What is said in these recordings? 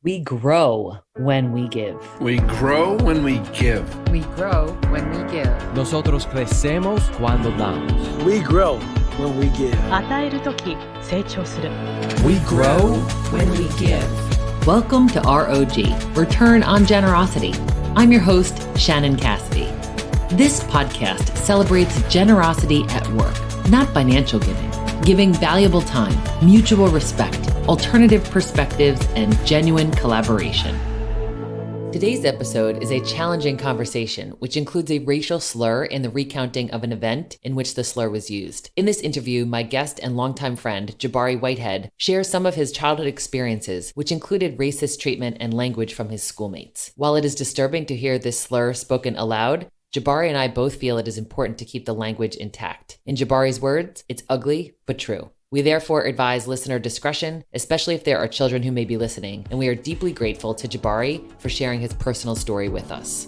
We grow when we give. We grow when we give. We grow when we give. Nosotros crecemos cuando damos. We grow when we give. 与えるとき成長する。 We grow when we give. Welcome to ROG, Return on Generosity. I'm your host, Shannon Cassidy. This podcast celebrates generosity at work, not financial giving valuable time, mutual respect, alternative perspectives, and genuine collaboration. Today's episode is a challenging conversation, which includes a racial slur in the recounting of an event in which the slur was used. In this interview, my guest and longtime friend, Jabari Whitehead, shares some of his childhood experiences, which included racist treatment and language from his schoolmates. While it is disturbing to hear this slur spoken aloud, Jabari and I both feel it is important to keep the language intact. In Jabari's words, it's ugly, but true. We therefore advise listener discretion, especially if there are children who may be listening, and we are deeply grateful to Jabari for sharing his personal story with us.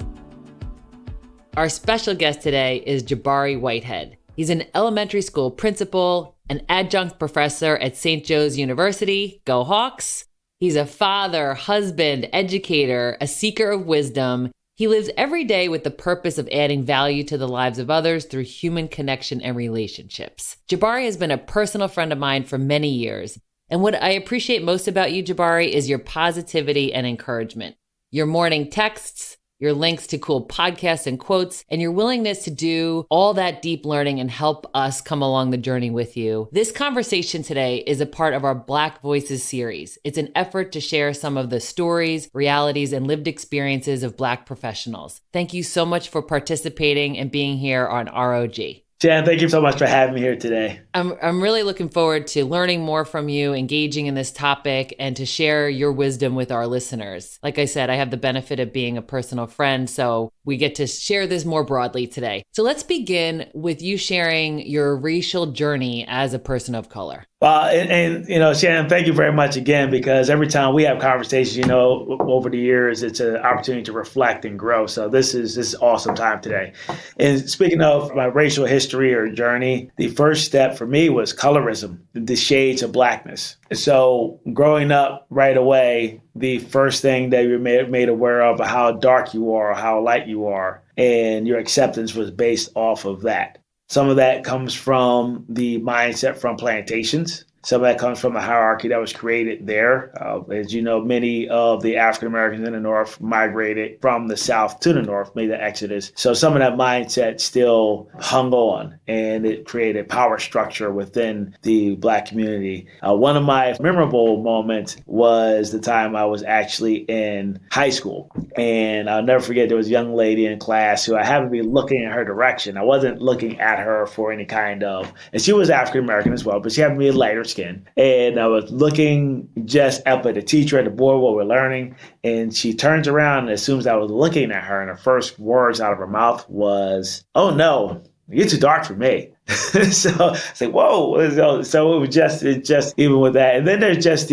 Our special guest today is Jabari Whitehead. He's an elementary school principal, an adjunct professor at St. Joe's University, go Hawks. He's a father, husband, educator, a seeker of wisdom. He lives every day with the purpose of adding value to the lives of others through human connection and relationships. Jabari has been a personal friend of mine for many years. And what I appreciate most about you, Jabari, is your positivity and encouragement. Your morning texts, your links to cool podcasts and quotes, and your willingness to do all that deep learning and help us come along the journey with you. This conversation today is a part of our Black Voices series. It's an effort to share some of the stories, realities, and lived experiences of Black professionals. Thank you so much for participating and being here on ROG. Jan, thank you so much for having me here today. I'm really looking forward to learning more from you, engaging in this topic, and to share your wisdom with our listeners. Like I said, I have the benefit of being a personal friend, so we get to share this more broadly today. So let's begin with you sharing your racial journey as a person of color. Well, and Shannon, thank you very much again, because every time we have conversations, over the years, it's an opportunity to reflect and grow. So this is awesome time today. And speaking of my racial history or journey, the first step for me was colorism, the shades of Blackness. So growing up right away, the first thing that you're made aware of how dark you are, how light you are, and your acceptance was based off of that. Some of that comes from the mindset from plantations. Some of that comes from a hierarchy that was created there. As you know, many of the African Americans in the North migrated from the South to the North, made the exodus. So some of that mindset still hung on, and it created power structure within the Black community. One of my memorable moments was the time I was actually in high school. And I'll never forget, there was a young lady in class who I happened to be looking in her direction. I wasn't looking at her for any kind of, and she was African American as well, but she happened to be lighter skin. And I was looking just up at the teacher at the board, what we're learning. And she turns around, and as soon as I was looking at her, and her first words out of her mouth was, "Oh no, you're too dark for me." So it's like, whoa. So it was just even with that. And then there's just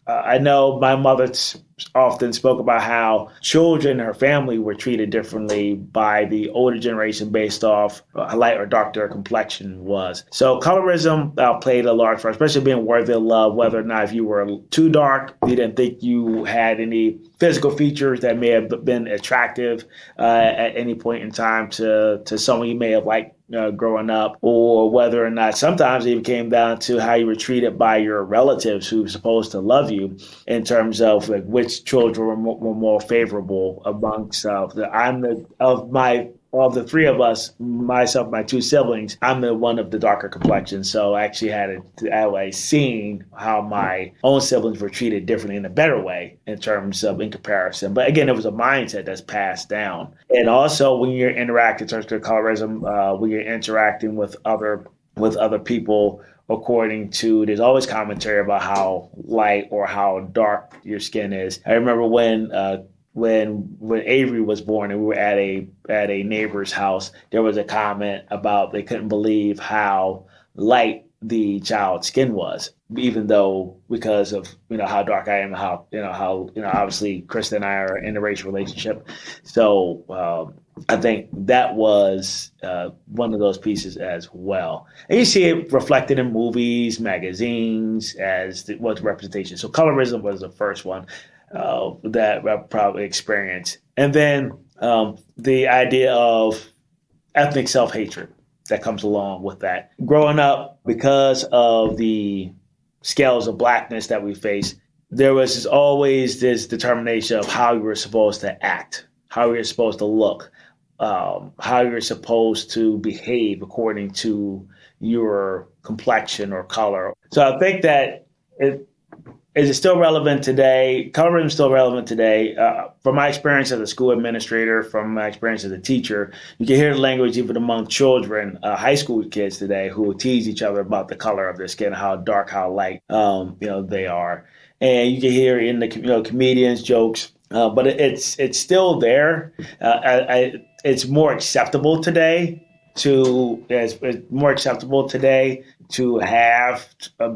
I know my mother often spoke about how children in her family were treated differently by the older generation based off how light or dark their complexion was. So colorism played a large part, especially being worthy of love, whether or not if you were too dark, you didn't think you had any physical features that may have been attractive at any point in time to someone you may have liked growing up, or whether or not sometimes it even came down to how you were treated by your relatives who were supposed to love you, in terms of like which children were more favorable amongst of the three of us, myself, my two siblings, I'm the one of the darker complexion. So I actually had seen how my own siblings were treated differently in a better way in terms of in comparison. But again, it was a mindset that's passed down. And also when you're interacting in terms of colorism, when you're interacting with other people, according to, there's always commentary about how light or how dark your skin is. I remember when Avery was born and we were at a neighbor's house, there was a comment about they couldn't believe how light the child's skin was, even though because of how dark I am, how obviously Krista and I are in a racial relationship. So I think that was one of those pieces as well. And you see it reflected in movies, magazines, as what representation. So colorism was the first one. that I probably experienced. And then the idea of ethnic self-hatred that comes along with that. Growing up, because of the scales of blackness that we face, there was always this determination of how you were supposed to act, how you were supposed to look, how you're supposed to behave according to your complexion or color. So I think that is it still relevant today? Colorism is still relevant today. From my experience as a school administrator, from my experience as a teacher, you can hear the language even among children, high school kids today, who will tease each other about the color of their skin, how dark, how light, they are. And you can hear in the comedians' jokes, but it's still there. It's more acceptable today it's more acceptable today to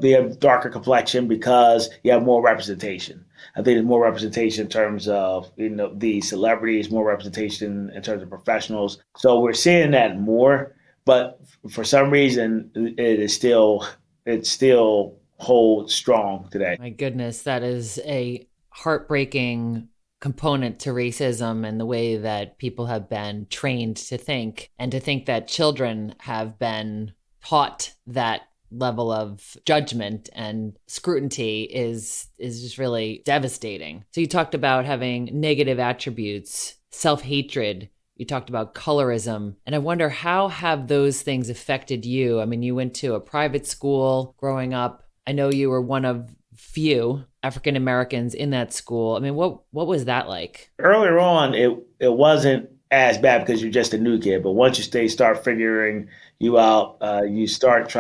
be a darker complexion because you have more representation. I think there's more representation in terms of the celebrities, more representation in terms of professionals. So we're seeing that more, but for some reason it still holds strong today. My goodness, that is a heartbreaking component to racism and the way that people have been trained to think, and to think that children have been taught that level of judgment and scrutiny is just really devastating. So you talked about having negative attributes, self-hatred. You talked about colorism, and I wonder, how have those things affected you? I mean, you went to a private school growing up. I know you were one of few African Americans in that school. I mean, what was that like? Earlier on, it wasn't as bad because you're just a new kid. But once they start figuring you out, you start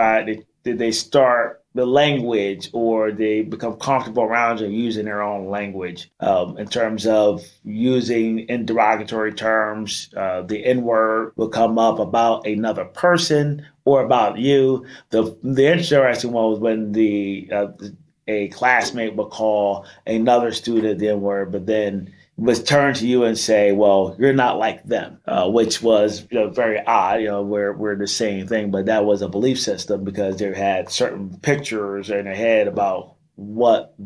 they start the language, or they become comfortable around you using their own language in terms of using in derogatory terms. The N-word will come up about another person or about you. The interesting one was when a classmate would call another student the N-word, but then was turn to you and say, well, you're not like them, which was very odd. We're the same thing, but that was a belief system because they had certain pictures in their head about what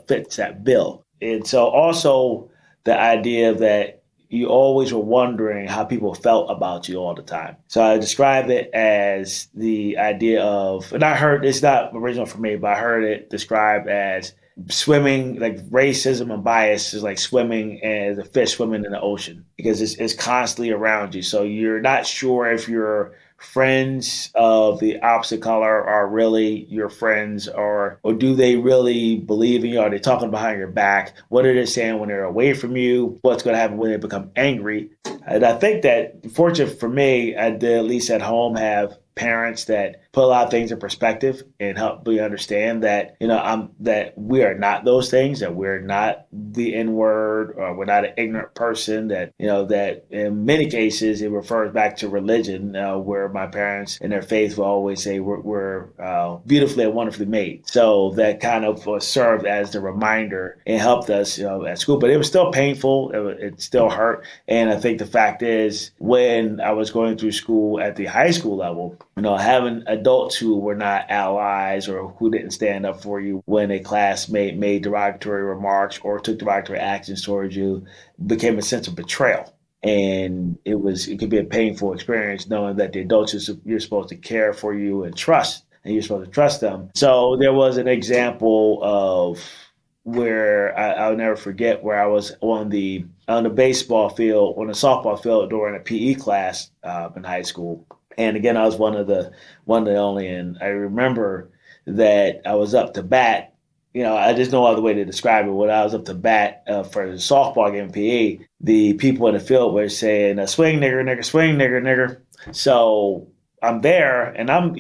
fits that bill. And so also the idea that you always were wondering how people felt about you all the time. So I describe it as the idea of, and I heard, it's not original for me, but I heard it described as swimming, like racism and bias is like swimming as a fish swimming in the ocean, because it's constantly around you. So you're not sure if your friends of the opposite color are really your friends, or do they really believe in you? Are they talking behind your back? What are they saying when they're away from you? What's going to happen when they become angry? And I think that, fortunate for me, I did, at least at home, have parents that put a lot of things in perspective and help me understand that, that we are not those things, that we're not the N-word, or we're not an ignorant person, that, that in many cases it refers back to religion, where my parents in their faith will always say we're beautifully and wonderfully made. So that kind of served as the reminder and helped us, at school. But it was still painful. It still hurt. And I think the fact is, when I was going through school at the high school level, having adults who were not allies or who didn't stand up for you when a classmate made derogatory remarks or took derogatory actions towards you became a sense of betrayal. And it could be a painful experience knowing that the adults you're supposed to care for you and trust, and you're supposed to trust them. So there was an example of where I'll never forget, where I was on the baseball field, on the softball field during a PE class in high school. And again, I was one of the only, and I remember that I was up to bat. I just no other way to describe it. When I was up to bat for the softball game PE, the people in the field were saying, "Swing, nigger, nigger, swing, nigger, nigger." So I'm there, and I'm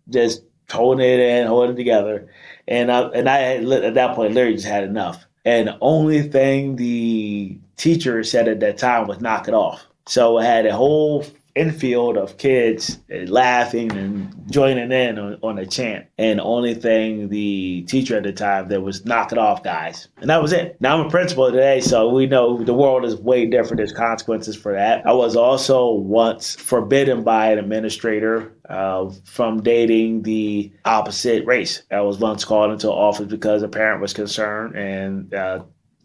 just holding it together, and I had, at that point, literally just had enough. And the only thing the teacher said at that time was "knock it off." So I had a whole infield of kids laughing and joining in on a chant. And the only thing the teacher at the time that was "knock it off, guys." And that was it. Now I'm a principal today, so we know the world is way different. There's consequences for that. I was also once forbidden by an administrator from dating the opposite race. I was once called into office because a parent was concerned and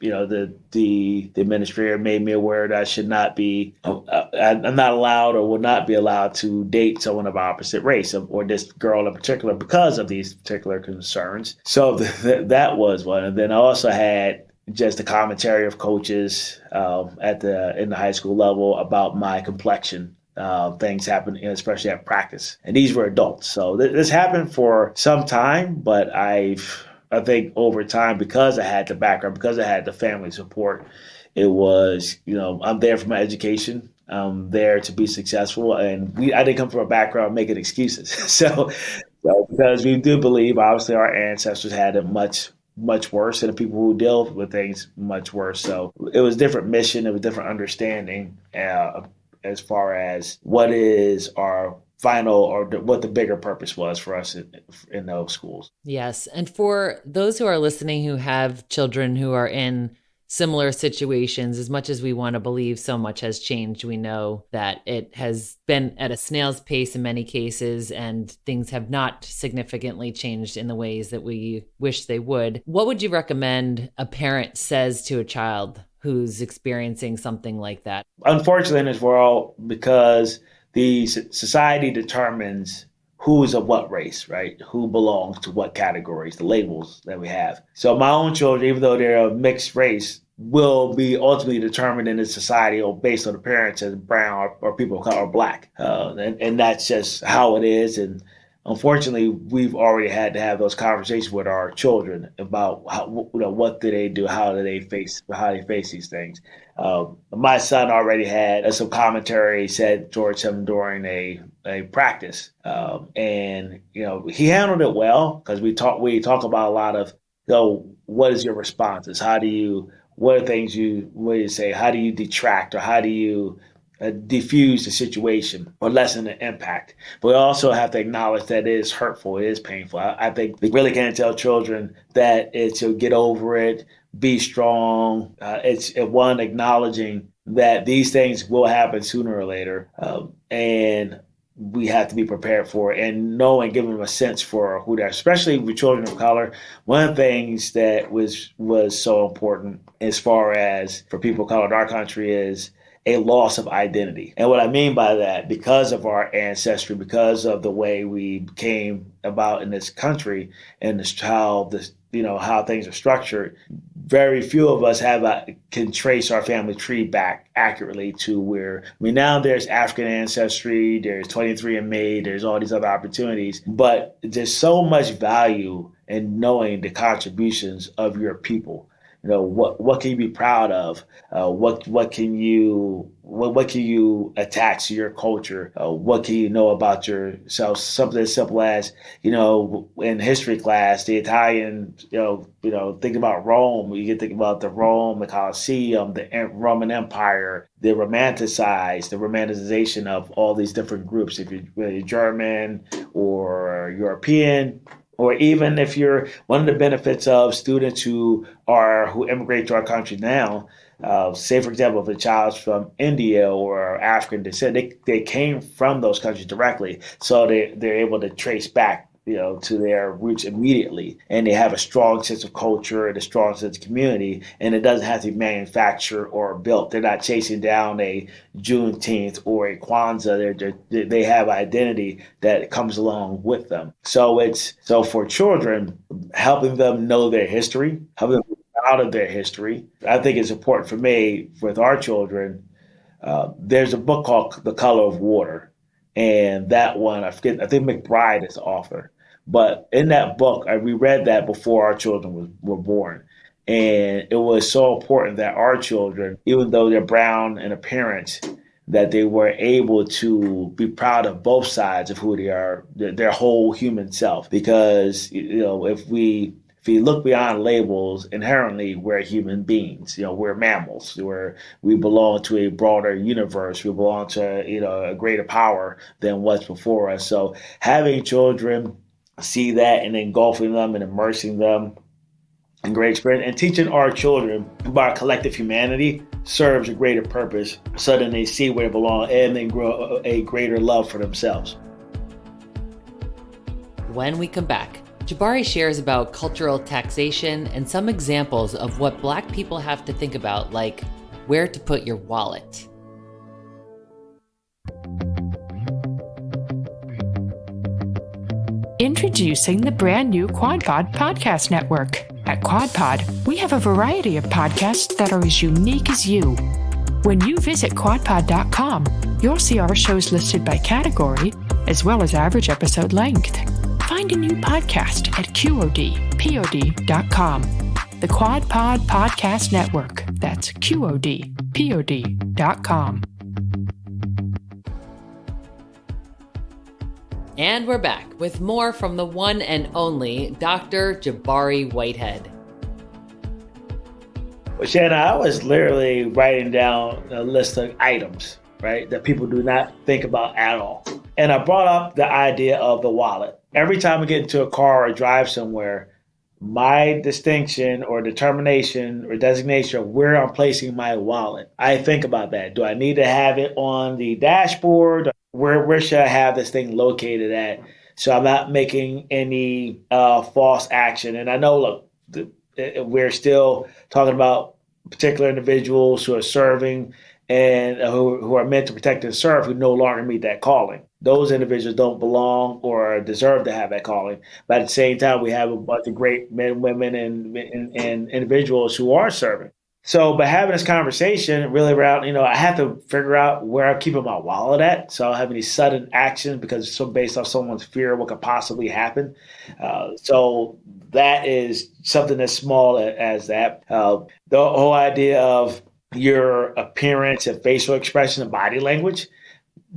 the administrator made me aware that I should not be, I'm not allowed or will not be allowed to date someone of opposite race or this girl in particular because of these particular concerns. So that was one. And then I also had just the commentary of coaches in the high school level about my complexion. Things happen, especially at practice. And these were adults. So this happened for some time, but I think over time, because I had the background, because I had the family support, it was, I'm there for my education. I'm there to be successful. And I didn't come from a background making excuses. So because we do believe, obviously, our ancestors had it much worse, and the people who deal with things much worse. So it was different mission. It was different understanding as far as what is our final or what the bigger purpose was for us in those schools. Yes. And for those who are listening who have children who are in similar situations, as much as we want to believe so much has changed, we know that it has been at a snail's pace in many cases, and things have not significantly changed in the ways that we wish they would. What would you recommend a parent says to a child who's experiencing something like that? Unfortunately, in this world, because the society determines who is of what race, right? Who belongs to what categories, the labels that we have. So my own children, even though they're of mixed race, will be ultimately determined in the society or based on the parents as brown or people of color or black. And that's just how it is. And unfortunately, we've already had to have those conversations with our children about what do they do, how they face these things. My son already had some commentary said towards him during a practice, and he handled it well, because we talk about a lot of what is your responses, what are things you say, how do you detract, or how do you diffuse the situation or lessen the impact. But we also have to acknowledge that it is hurtful, it is painful. I think we really can't tell children that it's get over it, be strong. It's one, acknowledging that these things will happen sooner or later, and we have to be prepared for it, and know and give them a sense for who they are, especially with children of color. One of the things that was so important as far as for people of color in our country is a loss of identity. And what I mean by that, because of our ancestry, because of the way we came about in this country and how things are structured, very few of us can trace our family tree back accurately to where, now there's African ancestry, there's 23andMe, there's all these other opportunities, but there's so much value in knowing the contributions of your people. What can you be proud of? What can you attach to your culture? What can you know about yourself? Something as simple as, in history class, the Italian, think about Rome. You can think about the Colosseum, the Roman Empire, the romanticization of all these different groups. If you're German or European, or even if you're one of the benefits of students who immigrate to our country now, say, for example, if a child's from India or African descent, they came from those countries directly. So they're able to trace back, to their roots immediately. And they have a strong sense of culture and a strong sense of community. And it doesn't have to be manufactured or built. They're not chasing down a Juneteenth or a Kwanzaa. They have identity that comes along with them. So for children, helping them know their history, helping them out of their history. I think it's important for me, with our children. There's a book called The Color of Water. And that one, I think McBride is the author. But in that book, we read that before our children were born. And it was so important that our children, even though they're brown in appearance, that they were able to be proud of both sides of who they are, their whole human self. Because, if we look beyond labels, inherently we're human beings. We're mammals. We belong to a broader universe. We belong to a greater power than what's before us. So having children see that and engulfing them and immersing them in great experience, and teaching our children about our collective humanity serves a greater purpose, so that they see where they belong and they grow a greater love for themselves. When we come back, Jabari shares about cultural taxation and some examples of what Black people have to think about, like where to put your wallet. Introducing the brand new QuadPod Podcast Network. At QuadPod, we have a variety of podcasts that are as unique as you. When you visit quadpod.com, you'll see our shows listed by category, as well as average episode length. Find a new podcast at QODPOD.com. The QuadPod Podcast Network. That's QODPOD.com. And we're back with more from the one and only Dr. Jabari Whitehead. Well, Shannon, I was literally writing down a list of items, right, that people do not think about at all. And I brought up the idea of the wallet. Every time I get into a car or drive somewhere, my distinction or determination or designation of where I'm placing my wallet, I think about that. Do I need to have it on the dashboard? Where should I have this thing located at? So I'm not making any false action. And I know, look, we're still talking about particular individuals who are serving and who are meant to protect and serve who no longer meet that calling. Those individuals don't belong or deserve to have that calling. But at the same time, we have a bunch of great men, women, and individuals who are serving. So by having this conversation really around, I have to figure out where I'm keeping my wallet at. So I don't have any sudden action because it's so based off someone's fear of what could possibly happen. So that is something as small as that. The whole idea of your appearance and facial expression and body language,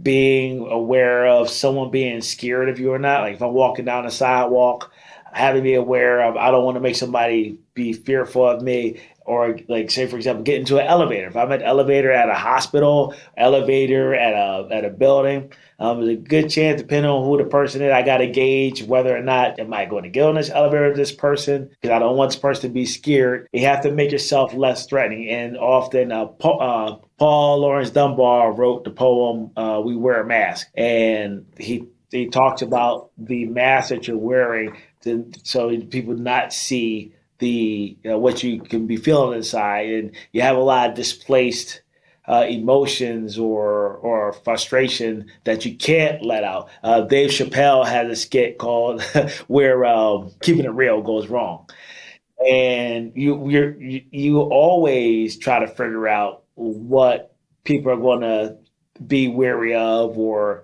being aware of someone being scared of you or not. Like if I'm walking down the sidewalk, I have to be aware of, I don't want to make somebody be fearful of me. Or like, say, for example, get into an elevator. If I'm at an elevator at a hospital, elevator at a building, there's a good chance, depending on who the person is, I got to gauge whether or not am I going to get on this elevator with this person, because I don't want this person to be scared. You have to make yourself less threatening. And often Paul Laurence Dunbar wrote the poem, We Wear a Mask. And he talks about the mask that you're wearing so people not see the what you can be feeling inside, and you have a lot of displaced emotions or frustration that you can't let out. Dave Chappelle has a skit called where keeping it real goes wrong, and you always try to figure out what people are going to be wary of or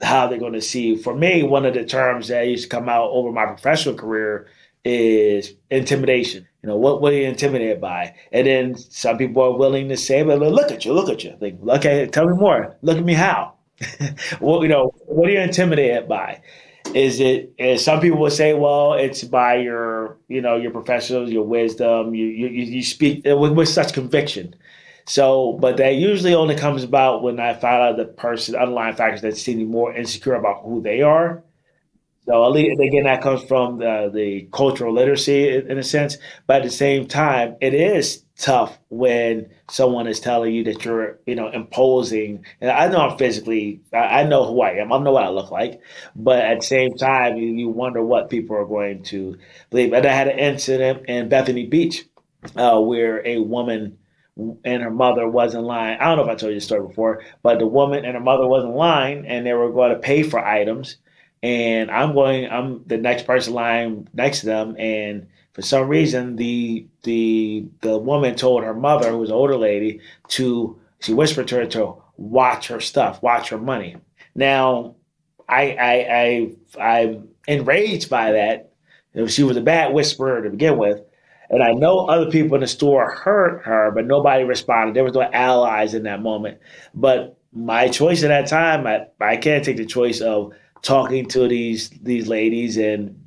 how they're going to see. For me, one of the terms that used to come out over my professional career is intimidation. What are you intimidated by? And then some people are willing to say, but look at you. Like, okay, tell me more. Look at me how? Well, what are you intimidated by? Is some people will say, well, it's by your professionals, your wisdom, you speak with such conviction. So, but that usually only comes about when I find out the person, underlying factors that seem more insecure about who they are. So again, that comes from the cultural literacy in a sense. But at the same time, it is tough when someone is telling you that you're, imposing. And I know I'm physically, I know who I am. I know what I look like. But at the same time, you wonder what people are going to believe. And I had an incident in Bethany Beach where a woman and her mother was in line. I don't know if I told you the story before, but the woman and her mother was in line and they were going to pay for items. And I'm the next person lying next to them. And for some reason, the woman told her mother, who was an older lady, she whispered to her to watch her stuff, watch her money. Now, I'm enraged by that. She was a bad whisperer to begin with. And I know other people in the store heard her, but nobody responded. There was no allies in that moment. But my choice at that time, I can't take the choice of talking to these ladies and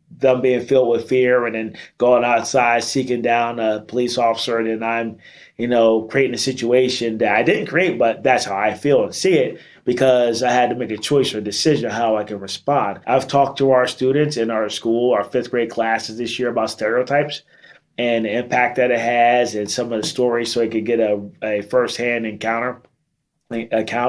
them being filled with fear and then going outside seeking down a police officer, and then I'm, creating a situation that I didn't create, but that's how I feel and see it, because I had to make a choice or a decision how I can respond. I've talked to our students in our school, our 5th grade classes this year, about stereotypes and the impact that it has and some of the stories, so they could get a firsthand account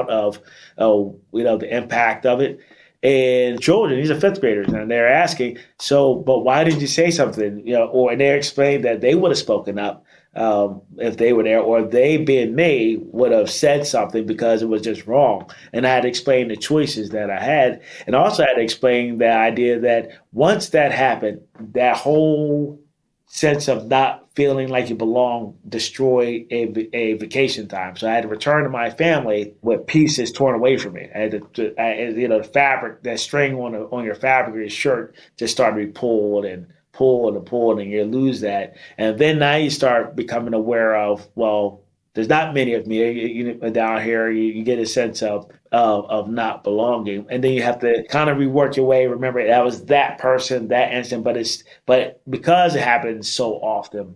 of the impact of it. And children, these are fifth graders, and they're asking, so, but why did you say something? And they explained that they would have spoken up if they were there, or they, being me, would have said something because it was just wrong. And I had to explain the choices that I had. And also had to explain the idea that once that happened, that whole sense of not feeling like you belong destroyed a vacation time. So I had to return to my family with pieces torn away from me. I had to the fabric, that string on your fabric of your shirt just started to be pulled and pulled, and you lose that. And then now you start becoming aware of, well, there's not many of me down here. You get a sense of not belonging, and then you have to kind of rework your way. Remember, that was that person, that instant, but because it happens so often,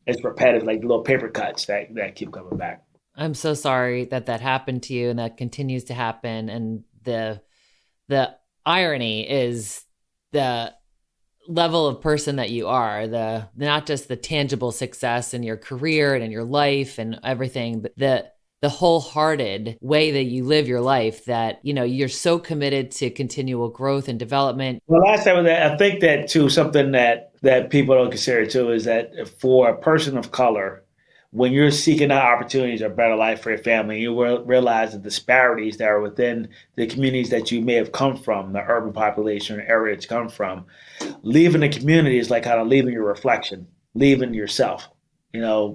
it's repetitive, like little paper cuts that keep coming back. I'm so sorry that happened to you, and that continues to happen. And the irony is the level of person that you are, not just the tangible success in your career and in your life and everything, but the wholehearted way that you live your life, that, you're so committed to continual growth and development. Well, last time I think that too, something that people don't consider too, is that for a person of color, when you're seeking out opportunities or a better life for your family, you will realize the disparities that are within the communities that you may have come from, the urban population or area that you come from. Leaving the community is like kind of leaving your reflection, leaving yourself,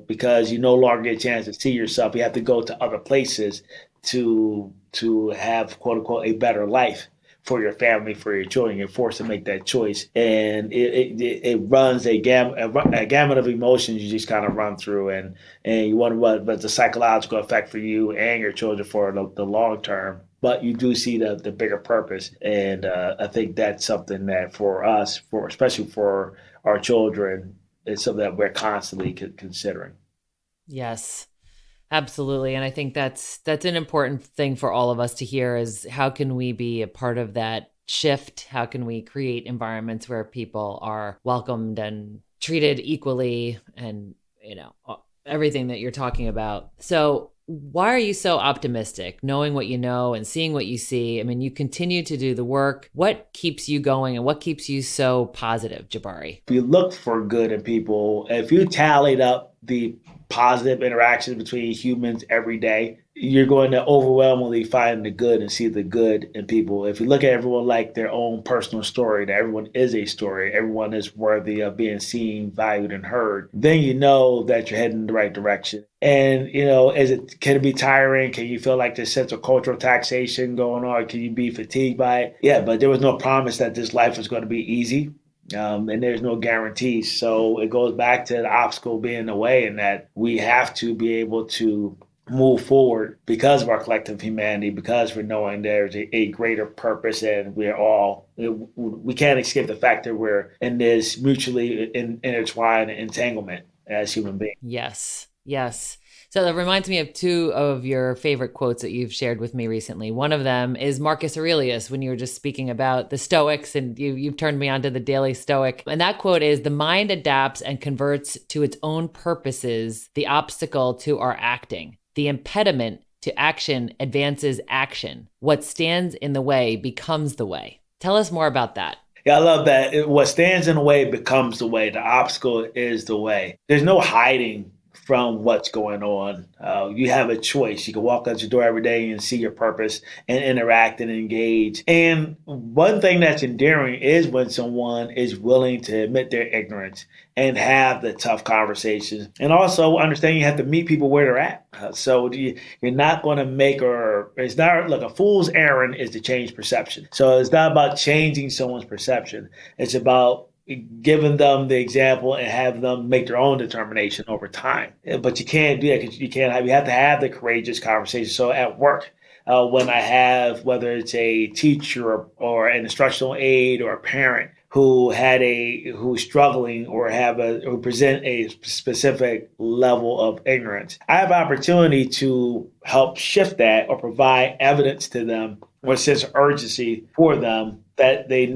because you no longer get a chance to see yourself. You have to go to other places to have, quote unquote, a better life for your family, for your children. You're forced to make that choice. And it runs a gamut of emotions you just kind of run through. And you wonder what the psychological effect for you and your children for the long term. But you do see the bigger purpose. And I think that's something that for us, especially for our children, is something that we're constantly considering. Yes. Absolutely. And I think that's an important thing for all of us to hear, is how can we be a part of that shift? How can we create environments where people are welcomed and treated equally, and, everything that you're talking about. So why are you so optimistic, knowing what you know and seeing what you see? I mean, you continue to do the work. What keeps you going, and what keeps you so positive, Jabari? If you look for good in people, if you tallied up the positive interactions between humans every day, you're going to overwhelmingly find the good and see the good in people. If you look at everyone like their own personal story, that everyone is a story, everyone is worthy of being seen, valued, and heard, then you know that you're heading in the right direction. And, can it be tiring? Can you feel like this sense of cultural taxation going on? Can you be fatigued by it? Yeah, but there was no promise that this life was going to be easy. And there's no guarantees. So it goes back to the obstacle being the way, and that we have to be able to move forward because of our collective humanity, because we're knowing there's a greater purpose, and we can't escape the fact that we're in this mutually intertwined entanglement as human beings. Yes. Yes. So that reminds me of two of your favorite quotes that you've shared with me recently. One of them is Marcus Aurelius, when you were just speaking about the Stoics, and you've turned me onto the Daily Stoic. And that quote is, "The mind adapts and converts to its own purposes the obstacle to our acting. The impediment to action advances action. What stands in the way becomes the way." Tell us more about that. Yeah, I love that. What stands in the way becomes the way. The obstacle is the way. There's no hiding from what's going on. You have a choice. You can walk out your door every day and see your purpose and interact and engage. And one thing that's endearing is when someone is willing to admit their ignorance and have the tough conversations. And also understand you have to meet people where they're at. So you're not going to a fool's errand is to change perception. So it's not about changing someone's perception. It's about giving them the example and have them make their own determination over time. But you can't do that because you have to have the courageous conversation. So at work, when I have, whether it's a teacher or an instructional aide or a parent who's struggling or who present a specific level of ignorance, I have opportunity to help shift that or provide evidence to them or a sense of urgency for them that they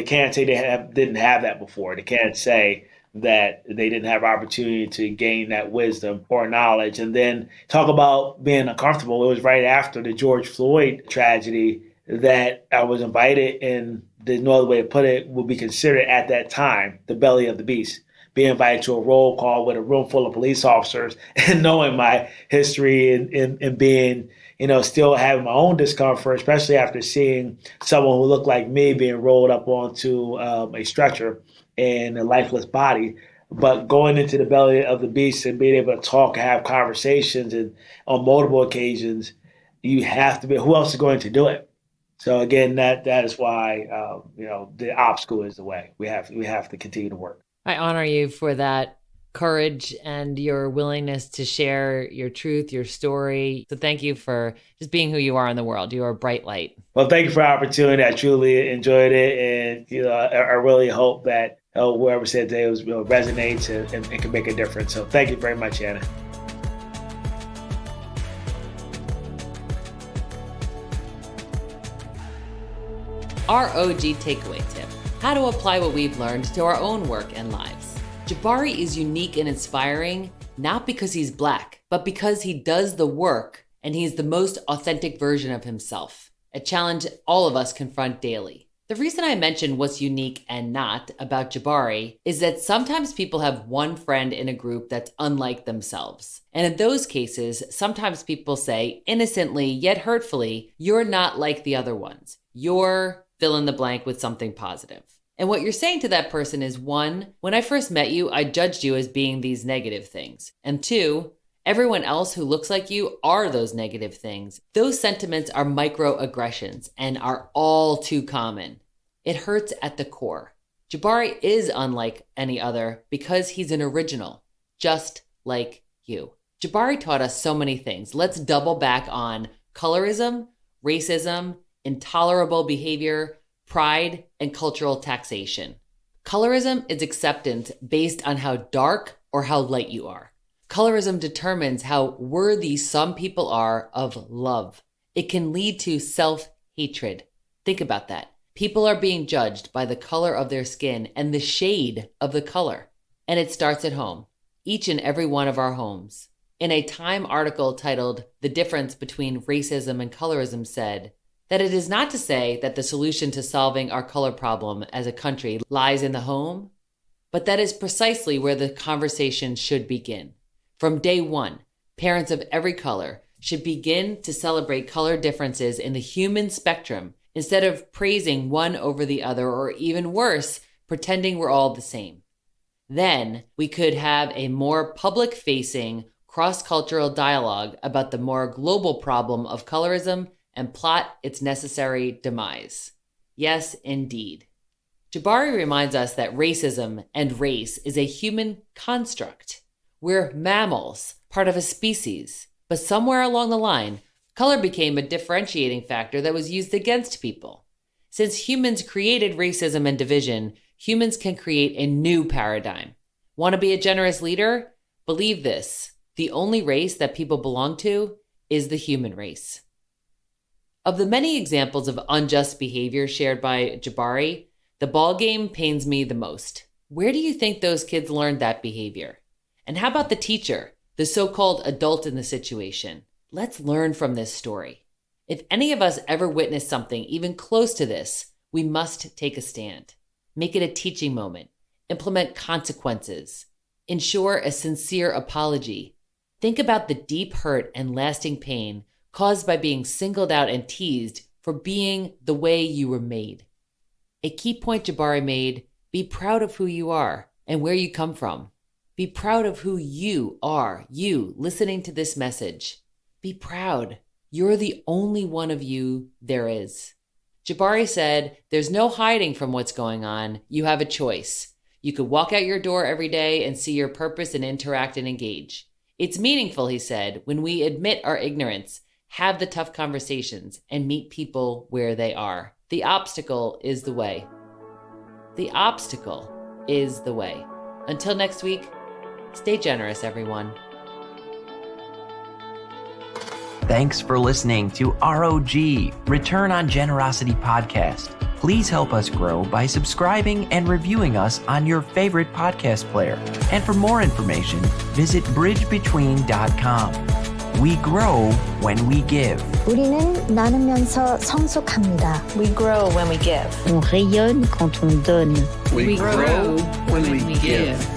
can't say they didn't have that before. They can't say that they didn't have opportunity to gain that wisdom or knowledge. And then talk about being uncomfortable. It was right after the George Floyd tragedy that I was invited, and there's no other way to put it, would be considered at that time the belly of the beast. Being invited to a roll call with a room full of police officers and knowing my history and being, still having my own discomfort, especially after seeing someone who looked like me being rolled up onto a stretcher and a lifeless body. But going into the belly of the beast and being able to talk and have conversations, and on multiple occasions, you have to be, who else is going to do it? So again, that is why, the obstacle is the way. We have to continue to work. I honor you for that courage and your willingness to share your truth, your story. So thank you for just being who you are in the world. You are a bright light. Well, thank you for the opportunity. I truly enjoyed it. And, I really hope that whoever said today resonates and can make a difference. So thank you very much, Anna. ROG takeaway tip: how to apply what we've learned to our own work and lives. Jabari is unique and inspiring, not because he's Black, but because he does the work and he's the most authentic version of himself, a challenge all of us confront daily. The reason I mention what's unique and not about Jabari is that sometimes people have one friend in a group that's unlike themselves. And in those cases, sometimes people say, innocently yet hurtfully, you're not like the other ones. You're fill in the blank with something positive. And what you're saying to that person is, 1, when I first met you, I judged you as being these negative things. And 2, everyone else who looks like you are those negative things. Those sentiments are microaggressions and are all too common. It hurts at the core. Jabari is unlike any other because he's an original, just like you. Jabari taught us so many things. Let's double back on colorism, racism, intolerable behavior, pride, and cultural taxation. Colorism is acceptance based on how dark or how light you are. Colorism determines how worthy some people are of love. It can lead to self-hatred. Think about that. People are being judged by the color of their skin and the shade of the color. And it starts at home, each and every one of our homes. In a Time article titled "The Difference Between Racism and Colorism" said that it is not to say that the solution to solving our color problem as a country lies in the home, but that is precisely where the conversation should begin. From day one, parents of every color should begin to celebrate color differences in the human spectrum instead of praising one over the other, or even worse, pretending we're all the same. Then we could have a more public-facing, cross-cultural dialogue about the more global problem of colorism and plot its necessary demise. Yes, indeed. Jabari reminds us that racism and race is a human construct. We're mammals, part of a species. But somewhere along the line, color became a differentiating factor that was used against people. Since humans created racism and division, humans can create a new paradigm. Want to be a generous leader? Believe this: the only race that people belong to is the human race. Of the many examples of unjust behavior shared by Jabari, the ball game pains me the most. Where do you think those kids learned that behavior? And how about the teacher, the so-called adult in the situation? Let's learn from this story. If any of us ever witnessed something even close to this, we must take a stand. Make it a teaching moment. Implement consequences. Ensure a sincere apology. Think about the deep hurt and lasting pain caused by being singled out and teased for being the way you were made. A key point Jabari made: be proud of who you are and where you come from. Be proud of who you are, you listening to this message. Be proud. You're the only one of you there is. Jabari said, there's no hiding from what's going on. You have a choice. You could walk out your door every day and see your purpose and interact and engage. It's meaningful, he said, when we admit our ignorance, have the tough conversations, and meet people where they are. The obstacle is the way. The obstacle is the way. Until next week, stay generous, everyone. Thanks for listening to ROG, Return on Generosity Podcast. Please help us grow by subscribing and reviewing us on your favorite podcast player. And for more information, visit bridgebetween.com. We grow when we give. 우리는 나누면서 성숙합니다. We grow when we give. On rayonne quand on donne. We grow when we give.